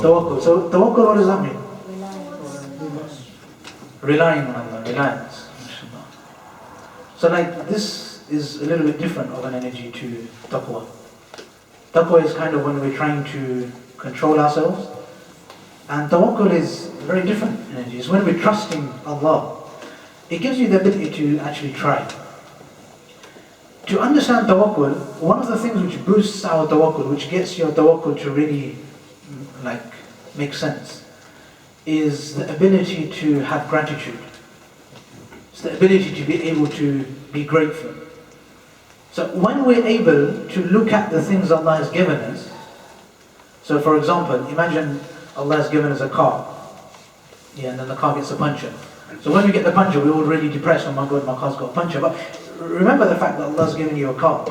Tawakul. So Tawakul, what does that mean? Relying. Relying on Allah, reliance. MashaAllah. So like this is a little bit different of an energy to taqwa. Taqwa is kind of when we're trying to control ourselves. And tawakkul is a very different energy. It's when we're trusting Allah. It gives you the ability to actually try. To understand tawakkul, one of the things which boosts our tawakkul, which gets your tawakkul to really make sense, is the ability to have gratitude. It's the ability to be able to be grateful. So when we're able to look at the things Allah has given us, so for example, imagine Allah has given us a car, and then the car gets a puncture. So when we get the puncture, we're all really depressed. Oh my God, my car's got a puncture. But remember the fact that Allah's given you a car.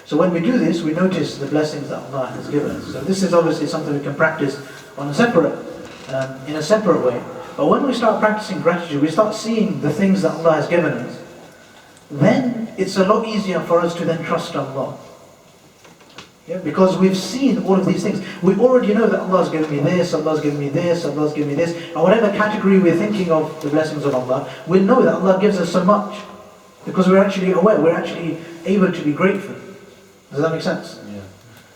So when we do this, we notice the blessings that Allah has given us. So this is obviously something we can practice on in a separate way. But when we start practicing gratitude, we start seeing the things that Allah has given us. Then it's a lot easier for us to then trust Allah. Yeah, because we've seen all of these things. We already know that Allah's given me this, Allah's given me this, Allah's given me this. And whatever category we're thinking of the blessings of Allah, we'll know that Allah gives us so much. Because we're actually aware, we're actually able to be grateful. Does that make sense? Yeah.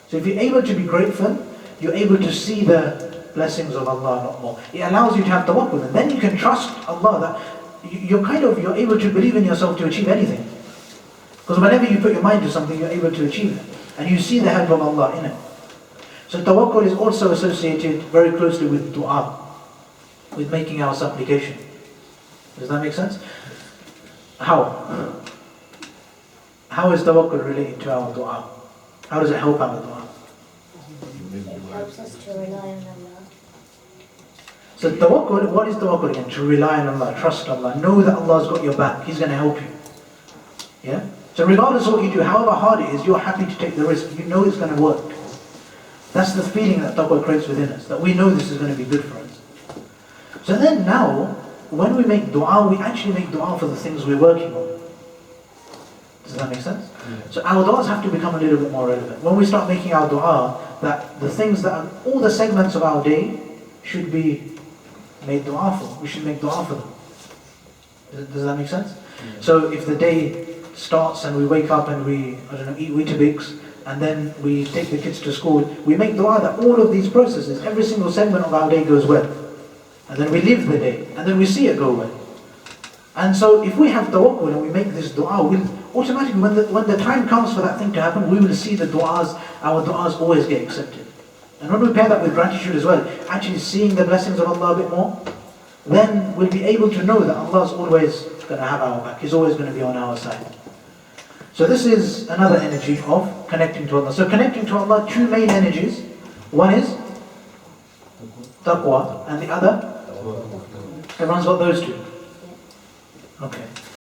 So if you're able to be grateful, you're able to see the blessings of Allah a lot more. It allows you to have tawakkul, and then you can trust Allah that you're able to believe in yourself to achieve anything. Because whenever you put your mind to something, you're able to achieve it. And you see the help of Allah in it. So tawakkul is also associated very closely with dua, with making our supplication. Does that make sense? How? How is tawakkul related to our dua? How does it help our dua? It helps us to rely on Allah. So tawakkul, what is tawakkul again? To rely on Allah, trust Allah, know that Allah's got your back, He's going to help you. Yeah? So regardless of what you do, however hard it is, you're happy to take the risk. You know it's going to work. That's the feeling that taqwa creates within us, that we know this is going to be good for us. So then now, when we make dua, we actually make dua for the things we're working on. Does that make sense? Yeah. So our du'as have to become a little bit more relevant. When we start making our dua, that the things that are, all the segments of our day should be made dua for. We should make dua for them. Does that make sense? Yeah. So if the day starts and we wake up and we, eat Weetabix, and then we take the kids to school, we make dua that all of these processes, every single segment of our day goes well. And then we live the day, and then we see it go well. And so if we have tawakkul and we make this dua, we'll automatically, when the time comes for that thing to happen, we will see our du'as always get accepted. And when we pair that with gratitude as well, actually seeing the blessings of Allah a bit more, then we'll be able to know that Allah's always going to have our back. He's always going to be on our side. So this is another energy of connecting to Allah. So connecting to Allah, two main energies. One is taqwa, and the other, everyone's got those two. Okay.